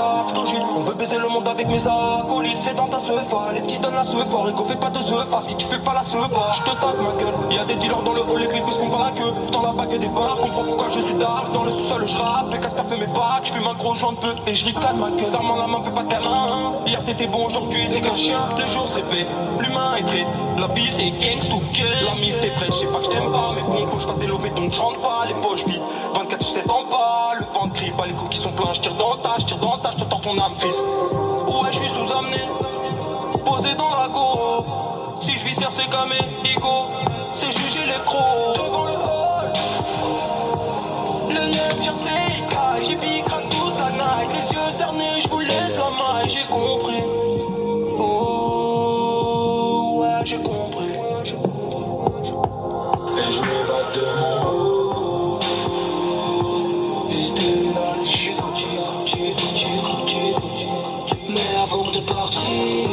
taf, j't'ogite. On veut baiser le monde avec mes acolytes. C'est dans ta sefa, les petits donnent la sefa. Et qu'on fait pas de sefa, si tu fais pas la sefa, j'te tape ma gueule. Y'a des dealers dans le hall, les clics qu'on parle la queue. Pourtant là-bas que des bars, comprends pourquoi je suis dark. Dans le sous-sol, j'rappe, les Casper fait mes packs. J'fume un gros joint de peu et j'ricane ma gueule. Serre-moi la main, fais pas de câlin. Hier t'étais bon, aujourd'hui t'es qu'un chien. Les jours se répètent, l'humain est traite. La vie c'est gangsta ou kill. La mise t'es fraîche, j'sais pas que j't'aime pas. Mais bon, faut que j'fasse des lovés donc j'rentre pas. Les poches vides, 24 sur 7 en bas. Le vent de crie, pas les coups qui sont pleins. J'tire dans ta, j'te tords ton âme, fils. Ouais, j'suis sous-amené, posé dans la go. Si j'vis serre, c'est comme ego. C'est juger les crocs. Devant le hall, le lèvre vient c'est j'ai piqué toute la night. Les yeux cernés, j'voulais de la maille. J'ai compris. Oh, ouais, j'ai compris. Et je m'évade de mon haut. Visiter la mais avant de partir,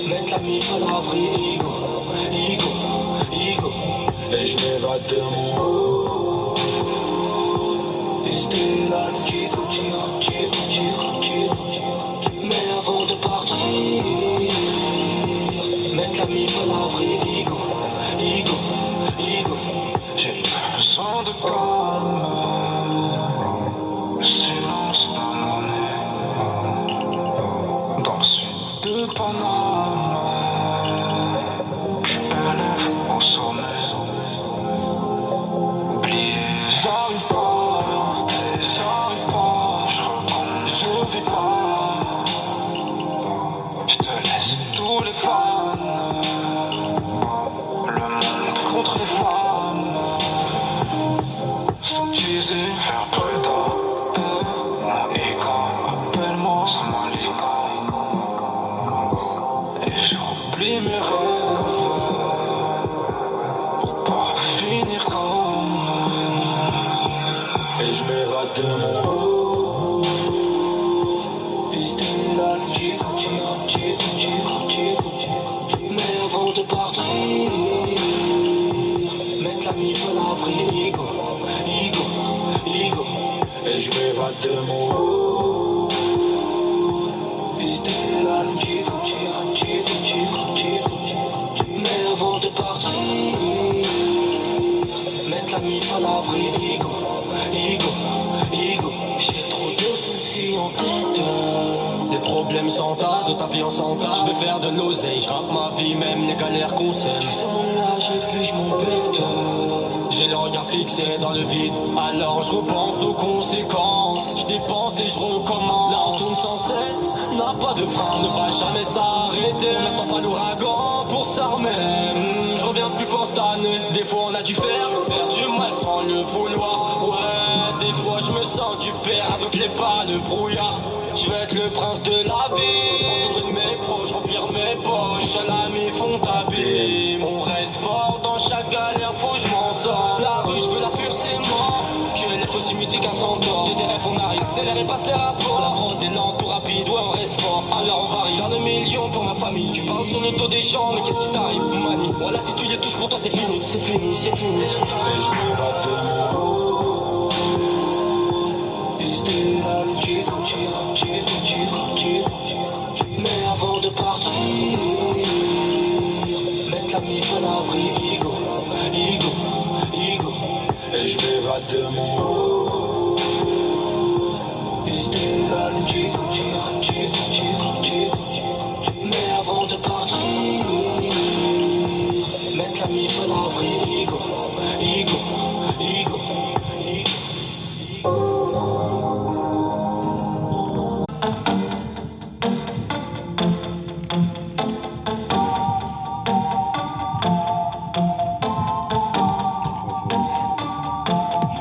mettre la mif à l'abri. Ego. Et je m'évade de mon haut. Visiter la mais avant de partir, mettre la mif à l'abri. Ego. J'ai besoin de calme. Silence dans mon nez. Dans le sud de Panama, je élève au sommet. Oublié, j'arrive pas, je vais pas. Je te laisse tous les fans. Le monde contre les flammes. Sans utiliser un peu d'or. Mon ego, appelle-moi Samalika. Et j'oublie mes rêves pour pas finir comme. Et je m'évade de mon haut. Visiter la mais avant de partir, mettre la mif à l'abri. Ego. Et je m'évade de mon haut. Visiter la mais avant de partir, mettre la mif à l'abri. Ego. J'ai trop de soucis en tête. Les problèmes s'entassent, de ta vie en s'entasse. Je vais faire de l'oseille, je rappe ma vie, même les galères qu'on sème. Tu sens mon nuage et puis je m'embête. J'ai le regard fixé dans le vide, alors je repense aux conséquences. Je dépense et je recommence. La retourne sans cesse, n'a pas de frein, ne va jamais s'arrêter. On n'attend pas l'ouragan pour s'armer. Je reviens plus fort cette année. Des fois on a dû faire du mal sans le vouloir. Ouais, des fois je me sens du père avec les pas, le brouillard. Je vais être le prince de la vie, entouré de mes proches, remplir mes poches. À l'ami font taper. On reste fort dans chaque galère, faut que je m'en sors. La rue, je veux la fuir, c'est mort. Que les fausses imitiques à son tort. TDF, on arrive, accélère et passe les rapports. La route est lente, tout rapide, ouais, on reste fort. Alors on varie, faire le million pour ma famille. Tu parles sur le dos des gens, mais qu'est-ce qui t'arrive, mani? Voilà, si tu les touches, pour toi c'est fini. C'est fini. Et je m'évade de mon haut. Visiter la mais avant de partir, mettre la mif à l'abri. Ego. Et je m'évade de mon haut. Visiter la mais avant de partir, mettre la mif à l'abri. Ego.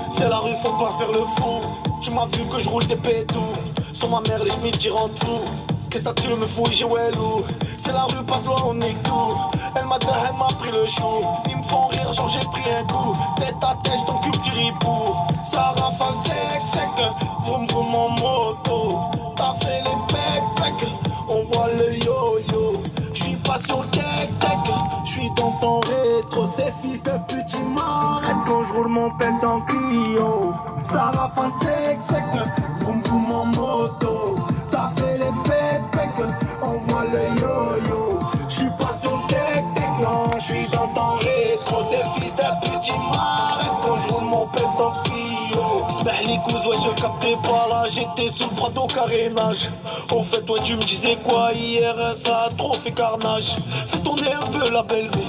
C'est la rue, faut pas faire le fou. Tu m'as vu que je roule des pétous. Sur ma mère, les schmitts tirent en tout. Qu'est-ce que tu me fouilles, j'ai ouais loup. C'est la rue, pas toi, on nique tout. Elle m'a pris le chou. Ils me font rire, genre j'ai pris un coup. Tête à tête, ton cul, tu ripou. Ça rafale sec, vroom vroom en moto. T'as fait les pecs, on voit le yo-yo. J'suis pas sur le tech, j'suis dans ton rétro. Ces fils de petits m'arrêtent quand j'roule mon pet en Clio. Ça rafale sec, vroom vroom en moto. Nikous, ouais je captais pas là, j'étais sous le bras au carénage. Au fait ouais tu me disais quoi hier, ça a trop fait carnage. Fais tourner un peu la belle vie,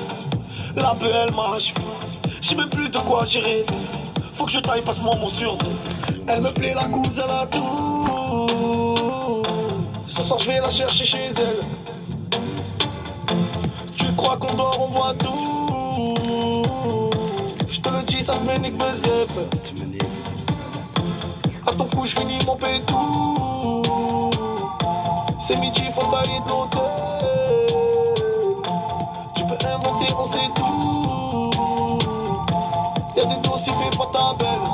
la belle m'a achevé. J'sais même plus de quoi j'ai rêvé. Faut que je taille, passe-moi mon survêt. Elle me plaît la couse, elle a tout. Ce soir je vais la chercher chez elle. Tu crois qu'on dort, on voit tout. Je te le dis, ça te me nique mes zèbres. À ton cou, je finis mon pétou. C'est midi, faut tailler de l'hôtel. Tu peux inventer, on sait tout. Y'a des dossiers, fais pas ta belle.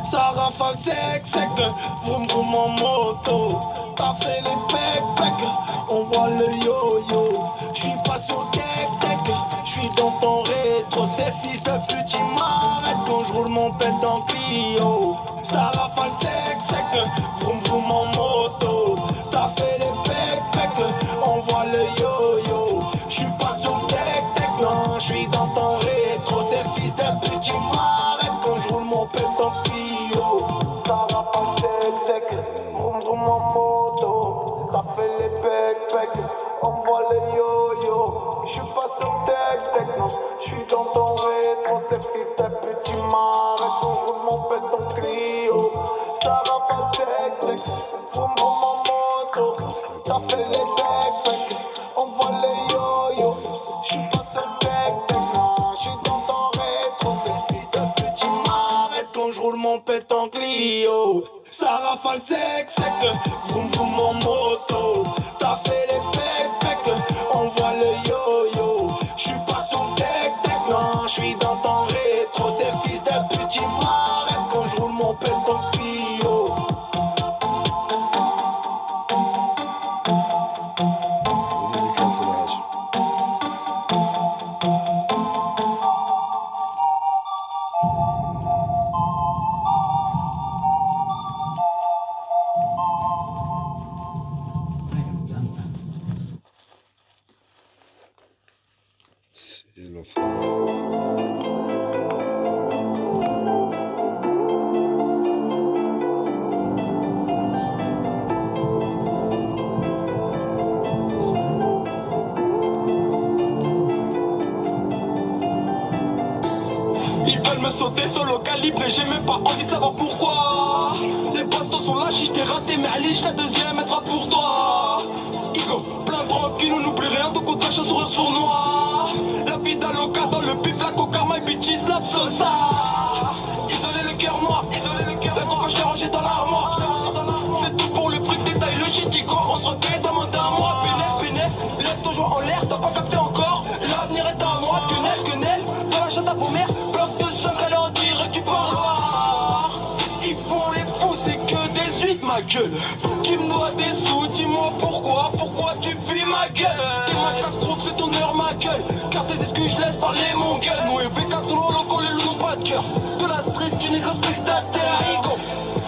Ça rafale sec, sec. Vroom vroom en moto. T'as fait les pec, on voit le yo-yo. J'suis pas sur le tech, j'suis dans ton rétro. Ces fils de petits m'arrêtent quand j'roule mon pet en Clio. Ça rafale sec, vroom vroom en moto. T'as fait les pec, on voit le yo-yo. J'suis pas sur le tech, non, j'suis dans ton rétro. Ces fils de petits m'arrêtent quand j'roule mon pet en Clio. Ça rafale sec, vroom vroom en moto. Ça fait les pec, on voit les yo-yo. J'suis pas sur tech, non, j'suis dans ton rétro. Ces fils de petits m'arrêtent quand j'roule mon pet en Clio. Ça rafale sec, vroom vroom en moto. Ça fait les pec, on voit les yo-yo. J'suis pas sur tech, non, j'suis dans ton rétro. Ces fils de petits m'arrêtent quand j'roule mon pet en Clio. Ça rafale sec, vroom vroom en moto. T'as fait les pec, on voit le yo-yo. J'suis pas sur le tech, non, j'suis dans ton rétro. Ces fils de petits m'arrêtent quand j'roule mon pet en Clio. C'est l'enfer. Ils veulent me sauter solo calibre et j'ai même pas envie de savoir pourquoi. Les bastos sont lâchés, je t'ai raté, mais Ali, la deuxième, elle sera pour toi. Igo, plein de tranquille, on n'oublie rien, donc on tâche un sourire sournois. La vie d'Aloca dans le pif, la coca, my bitches, la sosa. Isoler le cœur noir, la coca, je l'ai rangé dans l'armoire. C'est tout pour le fruit de détail, le shitico, on se recueille dans moins d'un mois. Pénètre, lève ton joint en l'air, t'as pas capté encore. L'avenir est à moi, quenelle, dans la chatte à paumer. Bloc de secret, on dirait que tu parles. Ils font les fous, c'est que des huit, ma gueule. Qui me doit des sous, dis-moi pourquoi tu fuis ma gueule. T'es ma catastrophe, c'est ton heure, ma gueule. Car tes excuses, je laisse parler mon gueule. Nous et B4, tout loco, les loups n'ont pas de cœur. De la street, tu n'es qu'un spectateur, Igo.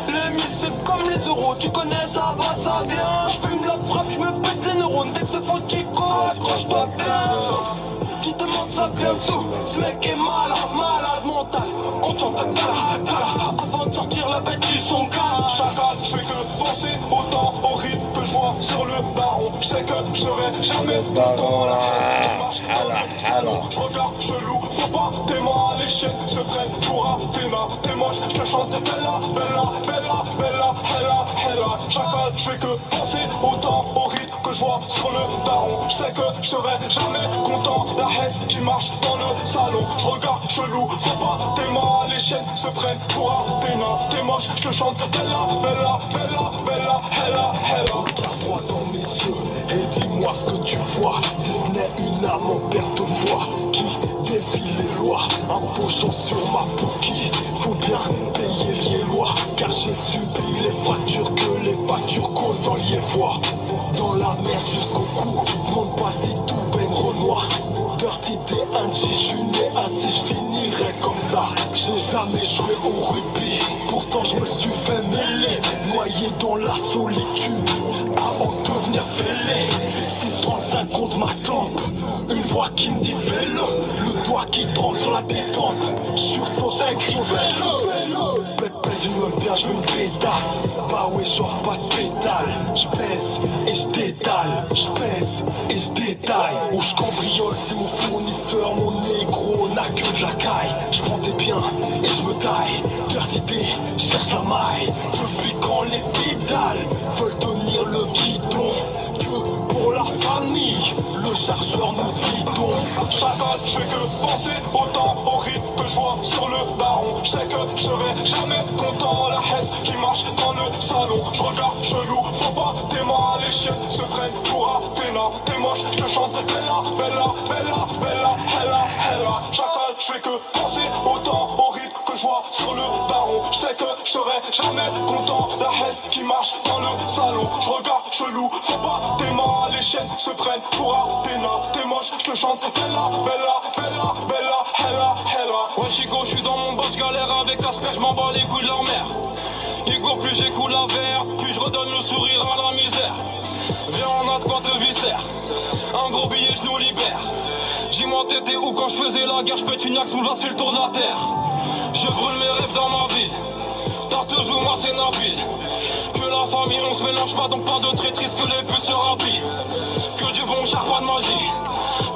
Les mises, c'est comme les euros, tu connais, ça va, ça vient. Je fume de la frappe, je me pète les neurones. Texte faux, Chico, accroche-toi bien. Tu te demandes ça bientôt. Ce mec est malade mental. On chante gala, avant de sortir la bête du son gala. Chacal, je fais que penser autant au rythme que je vois sur le baron. Je sais que je serai jamais Baron, là. Je regarde chelou, faut pas tes mains, les chiennes se prennent pour Athéna. T'es moche, je te chante Bella, Bella, Bella, Bella, Hella, Hella. Chacal, je fais que penser autant au rythme que je vois sur le daron. Je sais que je serai jamais content. La Hesse qui marche dans le salon. Je regarde chelou, faut pas tes mains, les chiennes se prennent pour Athéna. T'es moche, je te chante Bella, Bella, Bella, Bella, Hella, Hella. Regarde droit dans mes yeux et dis-moi ce que tu vois. Si ce n'est une âme en perte de voix qui défie les lois, imposant sur ma bouquille. Faut bien payer les lois, car j'ai subi les fractures que les factures causent dans Liévois. Dans la merde jusqu'au cou, demande pas si tout baigne Renoir. Dirty D1G, je suis né assis, je finirai comme ça. J'ai jamais joué au rugby, pourtant je me suis fait mêler. Noyé dans la solitude, avant de devenir fêlé. 635 contre ma tempe, une voix qui me dit fais-le. Le doigt qui tremble sur la détente, sursaute avec vélo. baise une meuf bien, je veux une pétasse. Bah ouais, j'offre pas de pétale. Je baisse et je détale. Je pèse et je détaille. Où je cambriole, c'est mon fournisseur. Mon négro n'a que de la caille. Je prends tes biens et je me taille. Cœur d'idée, cherche la maille. Depuis quand les pédales veulent tenir le guidon? Que pour la famille, le chargeur nous bidon. Chacal, je fais que penser autant au rythme que je vois sur le baron. Je sais que je serai jamais content. La haisse qui marche dans le salon. Je regarde chelou, faut pas tes mains, les chiens se prennent pour Athéna. T'es moche, je te chante Bella, Bella, Bella, Bella, Hella, Hella. Chacal, je fais que penser autant au rythme que je vois sur le baron. Je sais que je serai jamais content. La haisse qui marche dans le salon. Je regarde chelou, faut pas tes mains, les chiennes se prennent pour Athéna. T'es moche, je te chante Bella, Bella, Bella, Bella, Hella, Hella. Ouais Chico, je suis dans mon boss, galère avec Asper, je m'en bats les couilles de leur mère. Ils courent plus j'écoule la verre, puis je redonne le sourire à la misère. Viens on a de quoi te viscère, un gros billet je nous libère. Dis-moi t'étais où quand je faisais la guerre, je pète une axe, on fait le tour de la terre. Je brûle mes rêves dans ma ville, Tarteuse ou moi c'est Nabil. Que la famille on se mélange pas, donc pas de traîtrise, que les puces se rhabillent. Que du bon char, pas de magie,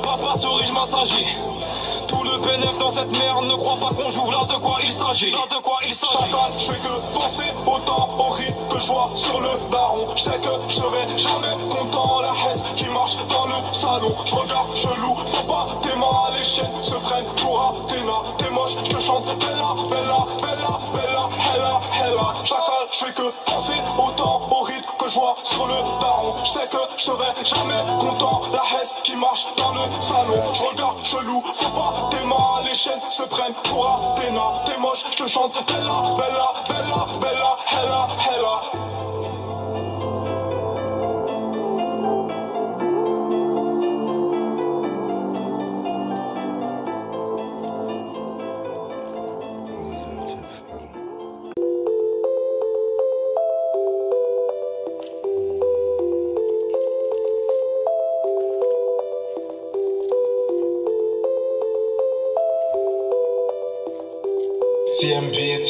papa souris, je m'assagis. Tout le PNF dans cette merde, ne crois pas qu'on joue là de quoi il s'agit. Chacal, je fais que penser autant au rythme que je vois sur le baron. Je sais que je serai jamais content. La haisse qui marche dans le salon. Je regarde chelou, faut pas tes mains, les chiennes se prennent pour Athéna. T'es moche, je te chante Bella, Bella, Bella, Bella, Hella, Hella. Chacal, je fais que penser autant au rythme que je vois sur le baron. Je sais que je serai jamais content. La haisse qui marche dans le salon. Je regarde chelou, faut pas tes mains, les chaînes se prennent pour Athéna. T'es moche, je te chante Bella, Bella, Bella, Bella, Hella, Hella. Deuxième titre, allons. CM Beat.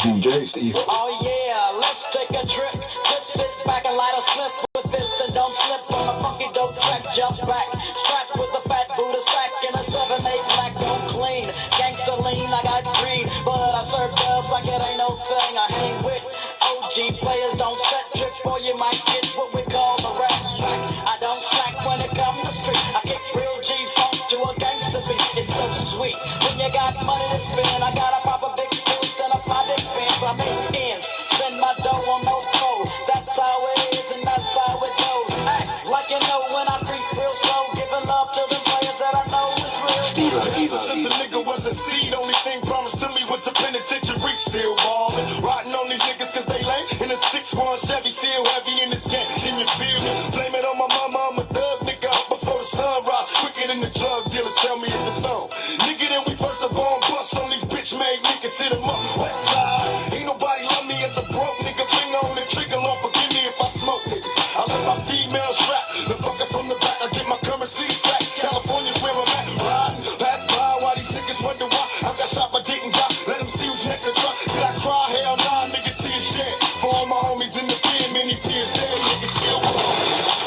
DJ Steve. Oh yeah, let's take a trip. Just sit back and light a slip with this and don't slip on a funky dope track. Jump back, strapped with a fat Buddha sack and a 7-8 black, don't clean. Gangsta lean, I got green, but I serve dubs like it ain't no thing. I hang with OG players, don't set trips or you might get what we call the rap pack. I don't slack when it comes to street. I kick real G-funk to a gangsta beat. It's so sweet when you got money to spend. I got a proper big boost and a fly big fence. I make ends, spend my dough on no cold. That's how it is and that's how it goes. Act like you know when I creep real slow, giving love to the players that I know is real. Since the nigga was a seed, only thing promised to me was the penitentiary. Still ballin', rotting on these niggas cause they lame. In a 6-1 Chevy, still heavy in this game. Can you feel me? Blame it on my mama, I'm a thug nigga up before the sun rise. Quicker than the drug dealers, tell me if it's on. Nigga, then we first up on bust on these bitch made niggas, sit 'em up. West side, ain't nobody love me as a broke nigga. Finger on the trigger, Lord forgive me if I smoke niggas. I let my female strap, the fucker from the back, I get my currency stack. California's where I'm at, riding, pass by while these niggas wonder why I got shot but didn't die. Let them see who's next to try. Did I cry? Hell nah, nigga, see a shit. For all my homies in the pen, many peers dead, niggas still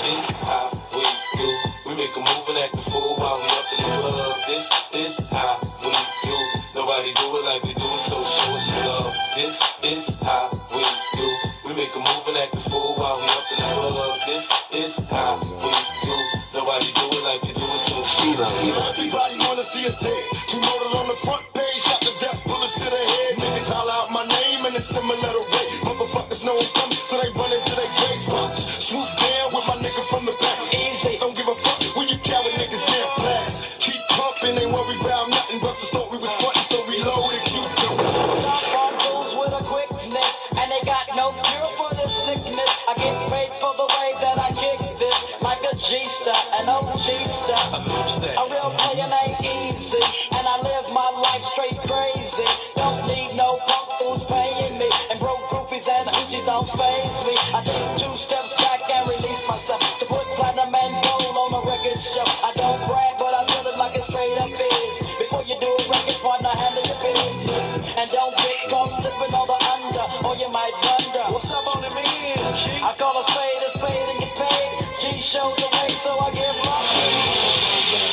This how we do. We make a move and act a fool while we up in the club. This how we do. Nobody do it like we do it, so show us some love. This is how we do. We make a move and act a fool while we up in the club. This how we do. Nobody do it like we do it, so show us some love. Everybody wanna see us dead. You noted on the front page, shot the death bullets to the head. Niggas holler out my name in a similar way. Motherfuckers know I'm coming, so they run into their grave spots. Swoop down with my nigga from the back. Easy, don't give a fuck when you coward niggas get blast. Keep pumping, ain't worried about nothing. Bust the story was frontin', so reload and keep going. Stop on fools with a quick don't faze me. I take 2 steps back and release myself to put platinum and gold on a record shelf. I don't brag, but I feel it like a straight up is. Before you do a record, partner, handle your business. And don't get caught slipping on the under, or you might wonder what's up on the man. I call a spade and get paid. G shows the way, so I give my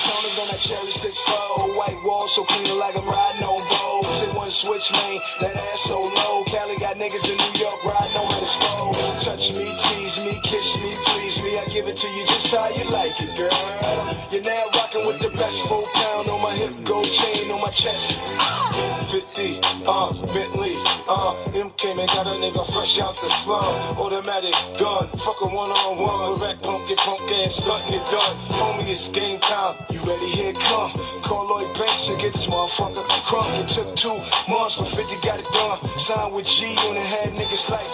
Tony's on that cherry 6-4, white wall so clean like I'm riding on Vogue. Say one switch lane, that ass so low. Cali got niggas in New York riding on that exposed. Touch me, tease me, kiss me, please me. I give it to you just how you like it, girl. You're now rocking with the best. 4 pound on my hip, gold chain on my chest. 50, Bentley, M came and got a nigga fresh out the slum. Automatic gun, fuck a one-on-one. Direct punk ass, nothing it done. Homie, it's game time. You ready? Here it come. Call Lloyd Banks and get this motherfucker crunk. It took 2 months, but 50 got it done. Signed with G on it, had niggas like,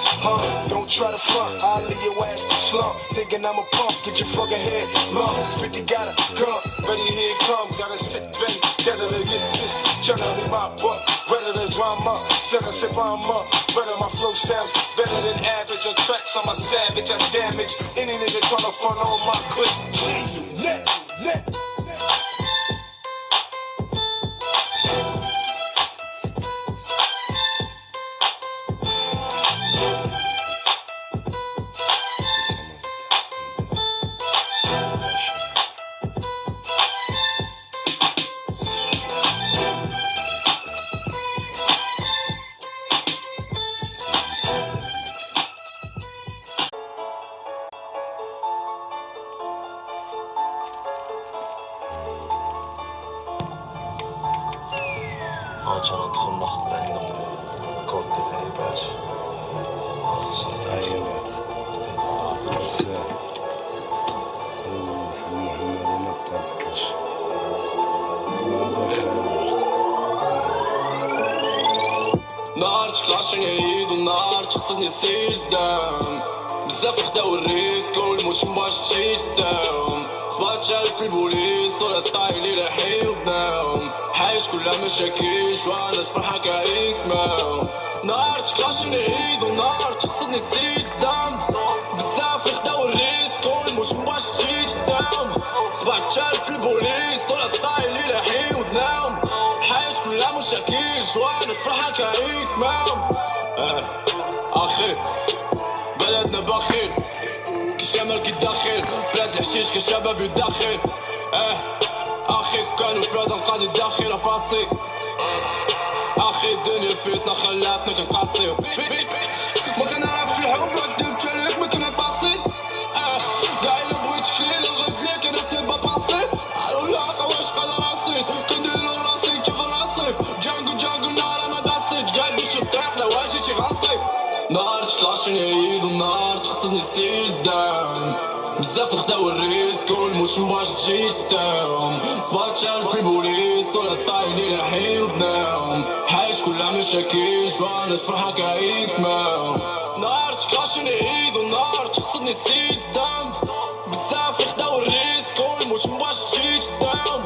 don't try to front. I'll leave your ass slump. Thinking I'm a pump, get your fucking head lumps. 50 got a gun, ready, here it come. Gotta sit back, gotta get this. Turn on in my butt, better than drama. Set a sip on up, better my flow sounds better than average. On tracks, I'm a savage, I damage. Any nigga tryna front on my clip. See you next. عشان ندخل ناخذ عندهم كود تبعي باش ايوه رسالة محمد ما تركش نار تكلاشن يعيد ونار تخصني سير الدم بزاف خداو الريسك والموش مباش تجيش داوم صبات شالت البوليس ولا طايلي رايحين وبناهم حايش كلها مشاكيش وانا الفرحة كعيك ماهم نار تكلاشن يعيد ونار تخصني سير الدم بزاف خداو الريسك والموش مباش تجيش داوم صبات شالت البوليس ولا طايلي رايحين وبناهم حايش كلها مشاكيش وانا الفرحة كعيك ماهم اخي بلدنا بخير كشمال كي داخل بلاد الحشيش كشباب يداخل اخي كانوا فرادا نقادي داخل فراسي اخي الدنيا فيتنا خلاتنا كنقاسيو ما كنعرفش الحب كدبت عليك ما كنا باصين كاع الا بغيت كليل الغد ليك انا سيبا باصي عارو لاقا واش قال راسي كنديرو راسي كيف الرصيف جانجو نار انا داسيت قاعد باش الطريق لو واجيتي غنصيب نار تكلاشن يعيد ونار تخصني سيل دام بزاف خداو الريسك والموش مباش تجيش داوم صبات شالت البوليس ولا طايلي رايحين وبناهم حايش كلها مشاكيش وانا الفرحة كعيك ماهم نار تكلاشن يعيد ونار تخصني سيل دام بزاف خداو الريسك والموش مباش تجيش داوم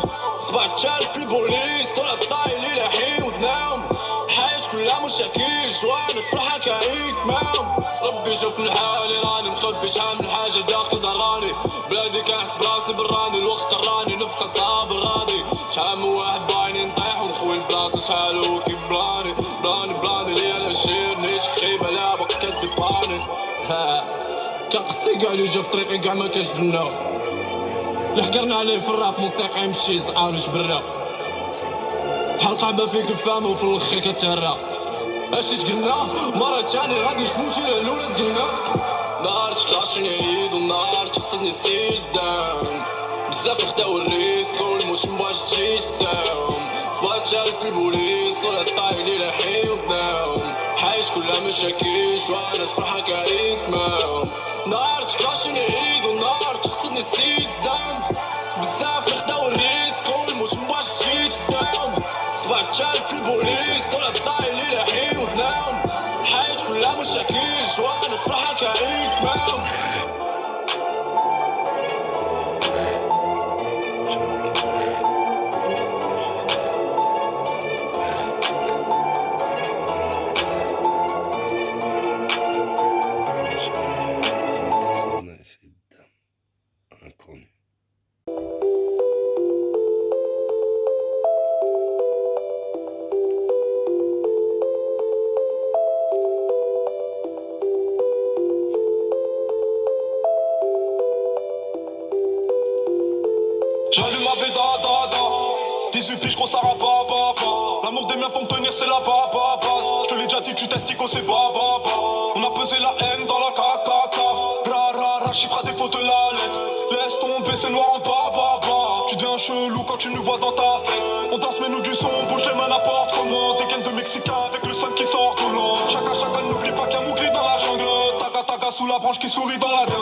صبات شالت البوليس ولا طايلي رايحين وبناهم حايش كلها مشاكيش وانا تفرحة كعيك ماهم ربي شوفني حالي راني مخبي شحال من حاجة داخل دراني بلادي كنحس براسي براني الوقت راني نبقى صعب راضي شحال من واحد بايني نطيح ونخوي البلاصة شحال هو كي بلاني لي انا شير نيش خيبة لا بقى كدباني كان قصدي كاع لي جا في طريقي كاع ما كانش بنا لحقرنا عليه في الراب موسيقى يمشي زعان وجبرا بحال قعبة فيك الفام وفي الاخر كتهرى اش قلنا مرة تاني غادي نمشي للأولى قلنا نار تكلاشن يعيد ونار تخصني سيل دام بزاف خداو الريسك والموش مباش تجيش داوم صبات شالت البوليس ولا طايلي رايحين وبناهم حايش كلها مشاكيش وانا الفرحة كعيك ماهم نار تكلاشن يعيد ونار تخصني سيل دام بزاف خداو الريسك والموش مباش تجيش داوم صبات شالت البوليس ولا طايلي رايحين وبناهم حايش كلها مشاكيش وانا الفرحة كعيك ماهم gros ça rapapa. L'amour des miens pour me tenir c'est la base. Je te l'ai déjà dit tu testico c'est baba. On a pesé la haine dans la caca. Ra chiffre à défaut de la lettre. Laisse tomber c'est noir en baba. Tu deviens chelou quand tu nous vois dans ta fête. On danse mais nous du son, bouge les mains n'importe comment. Des gaines de Mexicain avec le son qui sort tout long. Chacun n'oublie pas qu'il y a Mougli dans la jungle. Taga sous la branche qui sourit dans la 15.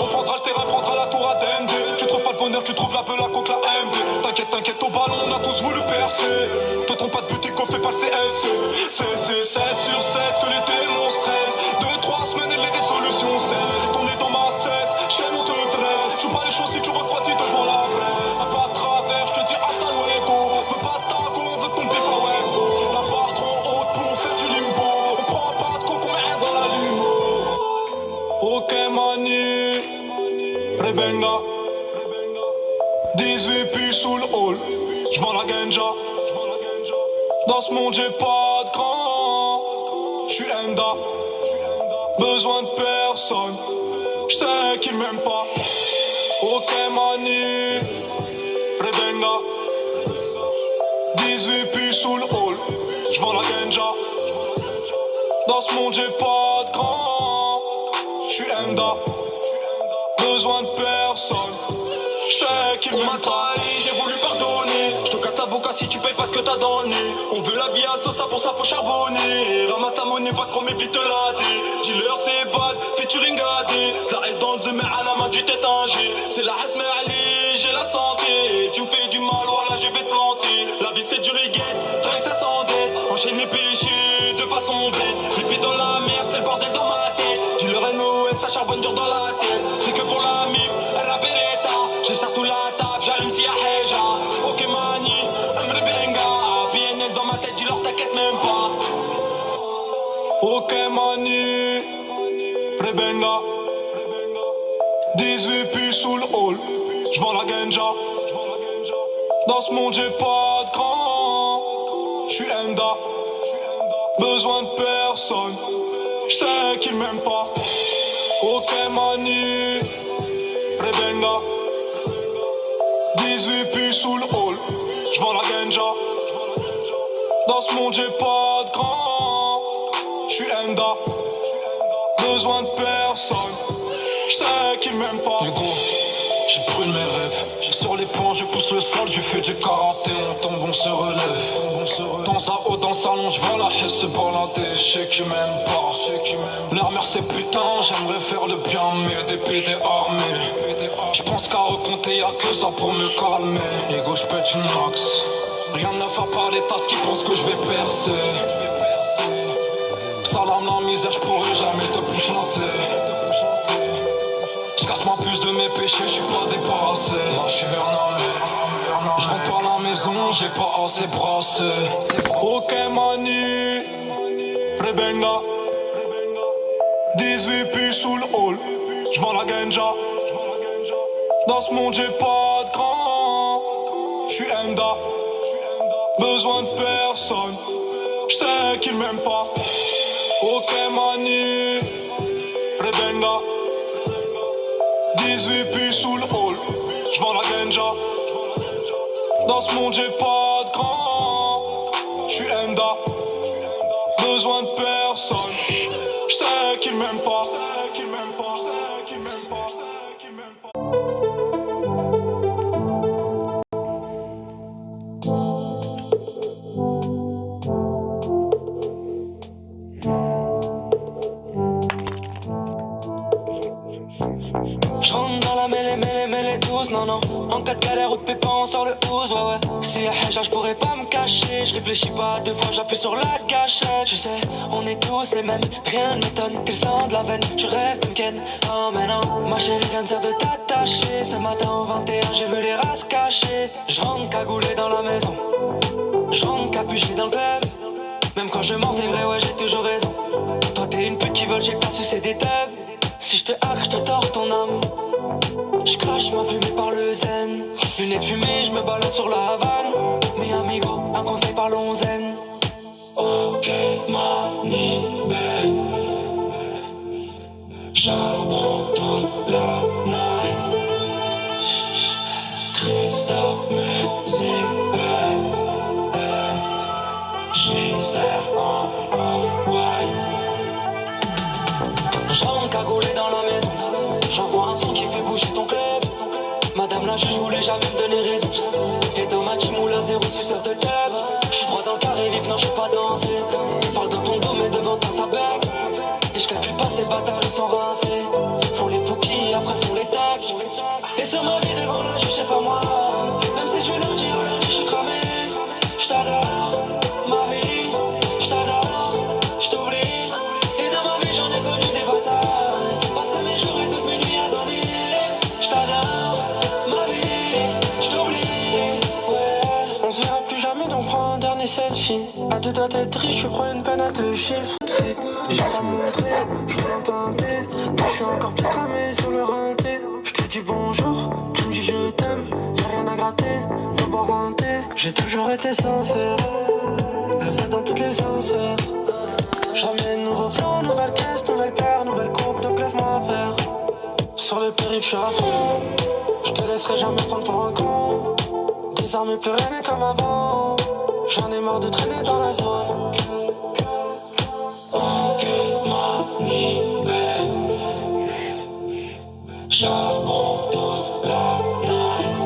On prendra le terrain, prendra la tour à DMD. Tu trouves pas le bonheur, tu trouves la peur, la coque, la MD. T'inquiète au ballon, on a tous voulu percer. Te trompe pas de boutique, on fait pas le CFC. C'est 7 sur 7 que les démons stressent. 2-3 semaines et les résolutions cessent. Tourner dans ma cesse, chaîne on te dresse. Joue pas les choses si tu refroidis devant la presse. Un pas de travers, je te dis hasta luego. Veux pas de taco, on veut ton bif à ouais gros. La barre trop haute pour faire du limbo. On prend pas de coco, on est dans la limo. Ok mani, Rebenga. 18 puis sous le hall, j'vends la ganja. Dans ce monde j'ai pas de grand. J'suis Enda, besoin de personne. J'sais qu'ils m'aiment pas. Ok mani, Rebenga. 18 puis sous le hall, j'vends la ganja. Dans ce monde j'ai pas de grand. J'suis Enda, besoin de personne. J'sais qu'il m'a trahi, j'ai voulu pardonner. J'te casse ta boca si tu payes pas ce que t'as dans le nez. On veut la vie à sauce, pour ça faut charbonner. Ramasse ta monnaie, pas trop mais vite la dé. Dealer c'est bad, featuring AD. La S dans le mais à la main du tête en G. C'est la S mais allez, j'ai la santé. Tu me fais du mal, voilà je vais te planter. La vie c'est du reggae, rien que ça s'endette. Enchaîne les péchés de façon bête. Les pieds dans la merde, c'est le bordel dans ma tête. Dealer NOS, ça charbonne dur dans la tête. C'est que pour la mif, elle a Beretta. J'ai ça sous la table, j'allume si y'a Heja. Ok mani, Amri Benga. PNL dans ma tête, dis-leur t'inquiète même pas. Ok mani, Rebenga. 18 puis sous le hall, j'vends la ganja. Dans ce monde j'ai pas de grand. J'suis Enda, besoin de personne. J'sais qu'ils m'aiment pas. Ok mani, Rebenga. 18 puis sous le hall, j'vends la ganja. Dans ce monde j'ai pas de grand. J'suis Enda, besoin de personne. J'sais qu'ils m'aiment pas. Et gros, j'ai brûle mes rêves. Sur les poings, je pousse le sol, je fais du karaté. On tombe, on se relève. Dans un haut, dans le salon, je vois la haie se balancer. Je sais qu'ils m'aiment pas. Leur mère c'est putain, j'aimerais faire le bien, mais des PD armés. Je pense qu'à recompter, y'a que ça pour me calmer. Ego, je pète une max. Rien ne fait par les tasses qui pensent que je vais percer. Salam la misère, je pourrais jamais te plus chancer. J'casse ma puce de mes péchés, j'suis pas débarrassé. Là j'suis Vernamé. J'rentre pas à la maison, j'ai pas assez brassé. Ok mani, Rebenga. 18 puis sous le hall, j'vends la ganja. Dans ce monde j'ai pas de grand. J'suis Enda, besoin de personne. J'sais qu'ils m'aiment pas. Ok mani, Rebenga. 18 puis sous le hall, j'vends la ganja. Dans ce monde j'ai pas de grand. J'suis Enda, besoin de personne. J'sais qu'ils m'aiment pas. J'rentre dans la mêlée douce, non. En cas de galère ou de pépin, on sort le housse, ouais. Si y'a Heja, j'pourrais pas me cacher. J'réfléchis pas deux fois, j'appuie sur la gâchette. Tu sais, on est tous les mêmes, rien ne m'étonne. T'es le sang de la veine, tu rêves de me ken. Oh mais non, ma chérie, rien ne sert de t'attacher. Ce matin au 21, j'ai vu les races cachées. J'rentre cagoulé dans la maison, j'rentre capuché dans le club. Même quand je mens, c'est vrai, ouais, j'ai toujours raison. Toi, t'es une pute qui vole, j'ai pas sucé des teubs. Si je te hack, je te tords ton âme. Je crache ma fumée par le zen. Lunettes fumées, je me balade sur la Havane. Mais amigo, un conseil, parlons zen. Ok, mani, ben. Charbon toute la night. Christophe, musique, ben. cagoulé dans la maison. J'envoie un son qui fait bouger ton club. Madame la juge voulait jamais me donner raison. Et dans ma team ou la zéro suceur de teb. J'suis droit dans le carré vite, non j'sais pas danser. Parle dans ton dos mais devant toi ça bec. Et j'calcule pas ces bâtards ils sont rincés. Font les pookies après font les tacs. Et sur ma vie devant la juge c'est pas moi. Même si je lundi au lundi j'suis cramé. J't'adore, ma vie, j't'adore, j't'oublie. Et dans ma vie j'en ai connu des batailles. Passer mes jours et toutes mes nuits à zoner. J't'adore, ma vie, j't'oublie. Ouais, on se verra plus jamais donc prends un dernier selfie. À deux doigts d'être riche, je prends une peine à deux chiffres. J'ai pas montré, je veux l'ententer. Je suis encore plus cramé sur le rinté. Je te dis bonjour, tu me dis je t'aime. Y'a rien à gratter, faut boire un thé. J'ai toujours été sincère, c'est dans toutes les sincères. Jamais nouveau flow, nouvelle caisse, nouvelle paire, nouvelle coupe de classement à faire. Sur le périph' je suis à fond, je te laisserai jamais prendre pour un con. Désormais plus rien n'est comme avant, j'en ai marre de traîner dans la zone. Ok, mamie, charbon toute la night.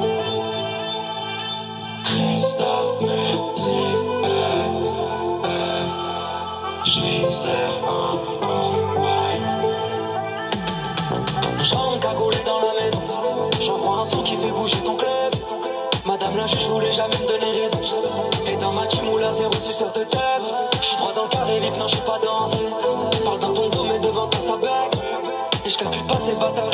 Crystal music, j'y sers un off-white. J'entre cagoulé dans la maison. J'envoie un son qui fait bouger ton club. Madame la juge voulait jamais me donner raison. Et dans ma team ou la zéro suceur de teb. J'suis droit dans le carré vite, non j'sais pas danser. Parle dans ton dos mais devant toi ça bec. Et j'calcule pas ces bâtards